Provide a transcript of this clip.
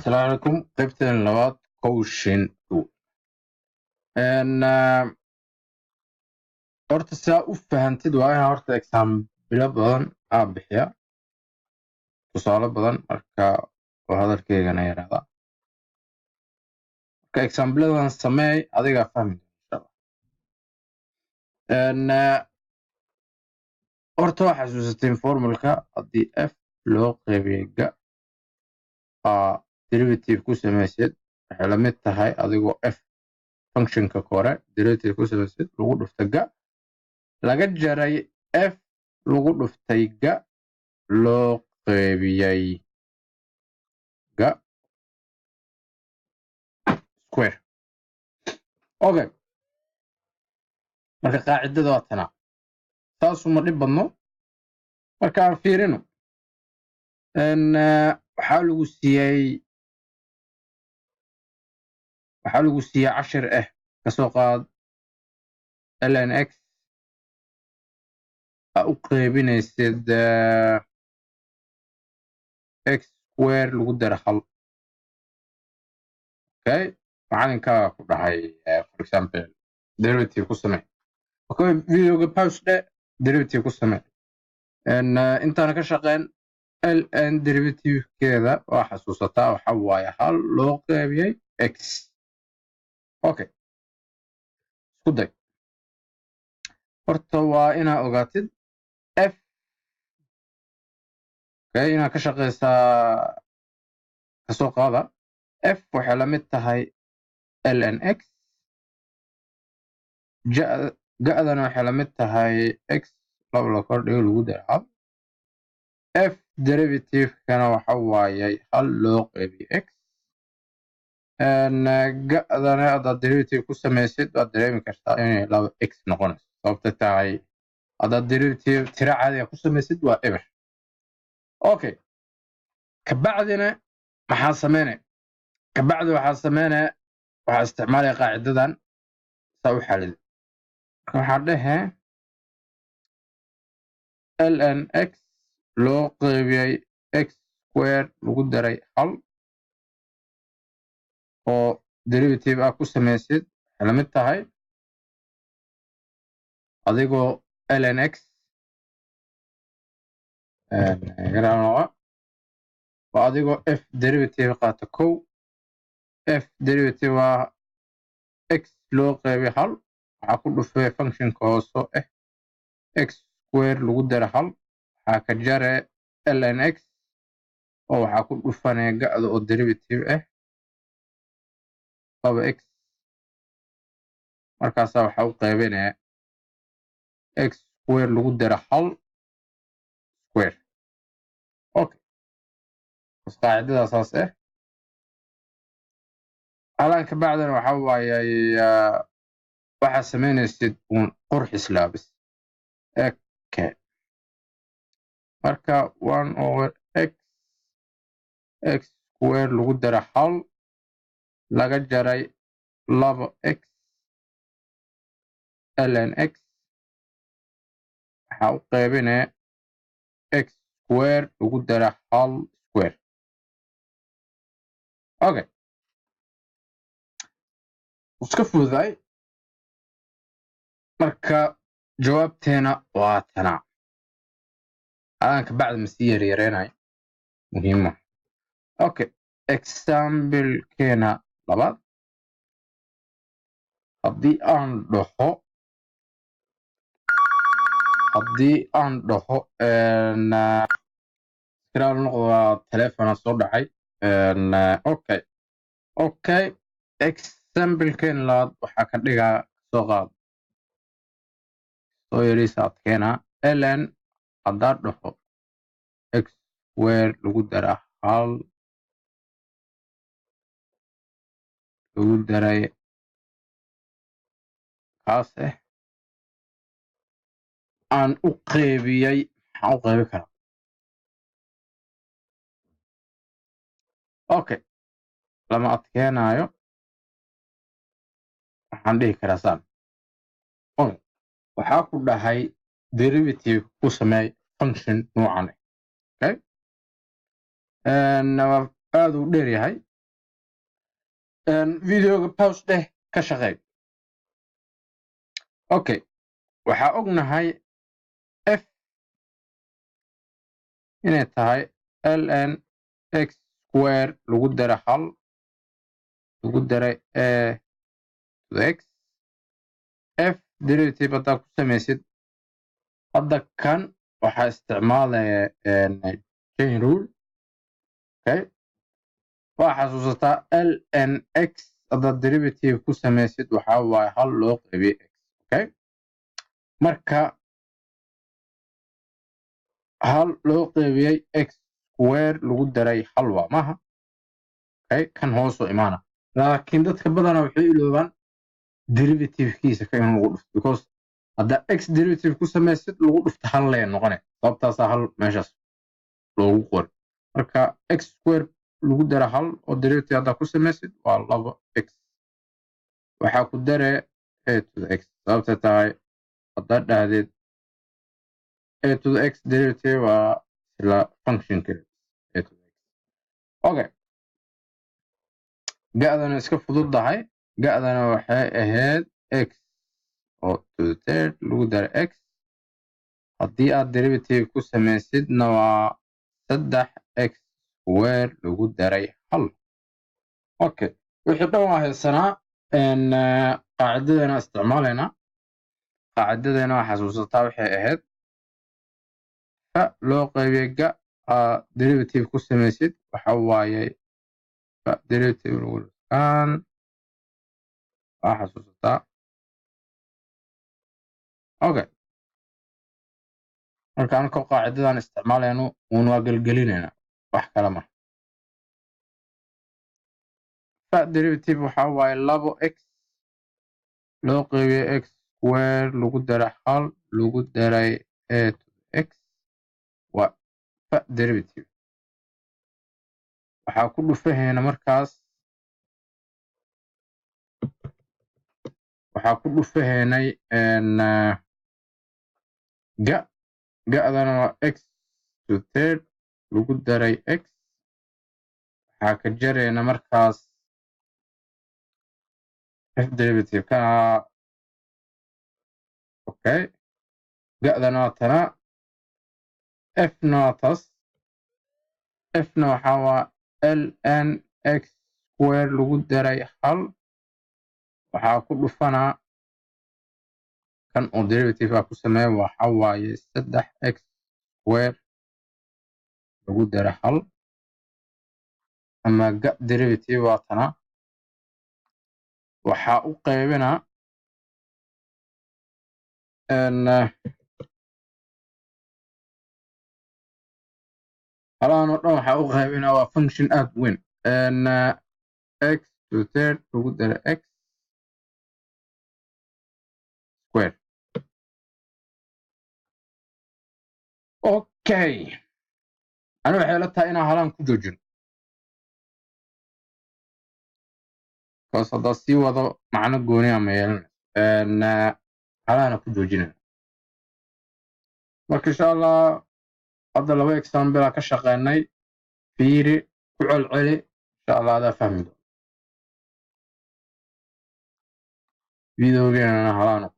السلام عليكم قيبتين اللغات كوشن 2 horta saa u fahantid waa inaa horta exaambilo badan aa bixiya tusaale badan marka oo hadalkeygana yaraada marka exaambiladan sameey adigaa fahmi insha Allah horta waa xasuusateen formulka haddii f loo qeybiyey ga derivative ku samaysid waxay la mid tahay adigoo f functionka kore derivative ku samaysid lagu dhufta ga laga jaray f lagu dhuftay ga loo qeybiyey ga square okay marka qaacidada waa tanaa taasuma dhib badno marka aan fiirino waxaa lagu siiyey 10 kasoo qaad lnx u qeybinaysid x square lagu dara hal okay macalinkaa ku dhahay for example derivative ku samee okay videoga pause dhe derivative ku samee intaana ka shaqeyn ln derivative-keeda waa xasuusataa waxa waaye hal loo qeybiyey x okay isku day horta waa inaa ogaatid f okay inaa ka shaqeysaa kasoo qaada f waxay la mid tahay lnx ga-dana waxay la mid tahay x laba la kordhigo lagu dara hal f derivative-kana waxa waayay hal loo qeybiyo x ga-dana haddaad derivative ku samaysid waad dareemi kartaa inay laba x noqonayso sababta tahay haddaad derivative tira caadiga ku samaysid waa eber okay kabacdina maxaa sameynaya kabacdi waxaa isticmaalaya qaacidadan saa u xalida marka waxaa dhehe lnx loo qeybiyey x square lagu daray hal oo derivative ah ku samaysid waxay la mid tahay adigoo lnx waa adigoo f derivative qaata kow f derivative waa x loo qeybiy hal waxaa ku dhufay functionka hooso x square lagu dara hal waxaa ka jare lnx oo waxaa ku dhufanaya ga-da oo derivative laba x markaasaa waxaa u qeybinaya x square lagu dara hal square okay bas qaacidada saas halaan ka bacdana waxa waayay waxaa samaynaysid uun qurxis laabis okay marka 1/x x square lagu dara hal laga jaray laba x lnx waxaa u qeybinaya x square lagu dara hal square okay iska fududaay marka jawaabteena waa tanaa halaan ka bacdi masii yaryareenay muhiima okay example-keena labaad haddii aan dhaho iskiraal noqdaa telefona soo dhacay okay example-keena labaad waxaa ka dhigaa soo qaad soo yariisa adkeena ln haddaa dhaho x square lagu dara hal lagu daray kaas aan u qeybiyey maxaan u qeybi karaa okay lama adkeenayo waxaan dhihi karaa saan okay waxaa ku dhahay derivative ku sameey function noocan okay aad uu dheer yahay videoga pause dheh ka shaqeey. Okay, waxaa ognahay f inay tahay ln x square lagu dara hal lagu daray a to the x. f derivative haddaa ku samaysid hadda kan waxaa isticmaalaya chain rule. Okay, waa xasuusataa ln x haddaad derivative ku samaysid waxaa waaye hal loo qaybiyey x. Okay, marka hal loo qaybiyey x square lagu daray hal waa maaha. Okay, kan hoosoo imaana laakiin dadka badanaa waxay iloobaan derivativekiisa ka in lagu dhufto because haddaa x derivative ku samaysid lagu dhufto hal lee noqone sababtaasaa hal meeshaas loogu qori. marka x square lagu dara hal oo derivative haddaa ku samaysid waa 2x waxaa ku dare a to the x sababta tahay haddaad dhahdeed a to the x derivative waa isla functionka a to the x. Okay, ga'dana iska fududahay. ga'dana waxay ahayd x oo to the third lagu dara x haddii aad derivative ku samaysidna waa 3x square lagu daray hal. Okay, wixii dhan waa haysanaa qaacidadana isticmaalaynaa. qaacidadana waa xasuusataa waxay ahayd fa loo qaybiyey ga derivative ku samaysid waxa waaye fa derivative lagu dhuftaan waa xasuusataa. Okay, marka anakoo qaacidadan isticmaalayno uun waa gelgelinayna wax kale ma. fa derivative waxa waaye 2x loo qaybiyey x square lagu daray hal lagu daray a to x waa fa derivative. waxaa ku dhufahayna markaas waxaa ku dhufahaynay ga'dana waa x to third lagu daray x waxaa ka jarayna markaas f derivative ka. Okay, ga'dana waa tana fna waa taas fna waxaa waa ln x square lagu daray hal waxaa ku dhufanaa kan oo derivative ku sameeya waxa waaye 3x square lagu daray hal ama ga derivative waa tana waxaa u qaybinaa halahan oo dhan waxaa u qaybinaa waa function aad weyn x to third lagu daray x square. Okay, ani waxay la tahay inaan halaan ku joojino because haddaa sii wado macno gooni ama yeelanayso halaana ku joojinayna. marka insha allah hadda 2 example ka shaqeynay fiiri ku celceli insha allah adaa fahmi doona videogeena halaana